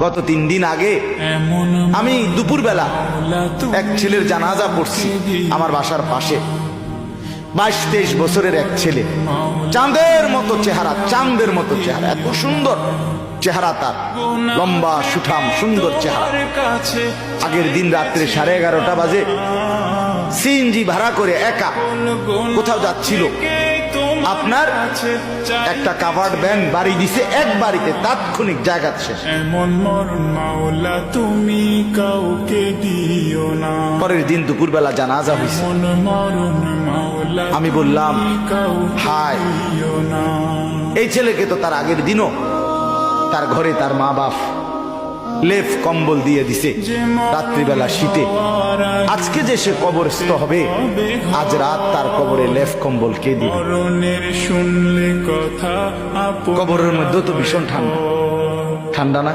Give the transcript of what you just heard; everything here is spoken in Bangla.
গত 3 দিন আগে আমি দুপুরবেলা এক ছেলের জানাজা পড়ছি আমার বাসার পাশে। 22-23 বছরের এক ছেলে, চাঁদের মতো চেহারা, চাঁদের মতো চেহারা, এত সুন্দর চেহারা তার, লম্বা সুঠাম সুন্দর চেহারা। আগের দিন রাত্রে 11:30 বাজে সিএনজি ভাড়া করে একা কোথাও যাচ্ছিল। আপনার একটা কাভার্ড ভ্যান বাড়ি দিছে, এক বাড়িতে তাৎক্ষণিক জায়গা শেষ। পরের দিন দুপুরবেলা জানাজা হয়েছে। আমি বললাম, হায়, এই ছেলেকে তো তার আগের দিনও তার ঘরে তার মা বাপ লেফ কম্বল দিয়ে দিছে রাত্রিবেলা শীতে। আজকে যে সে কবরস্থ হবে, আজ রাত তার কবরে লেফ কম্বল কে দিবে? কবরের মধ্যে তো ভীষণ ঠান্ডা, ঠান্ডা না?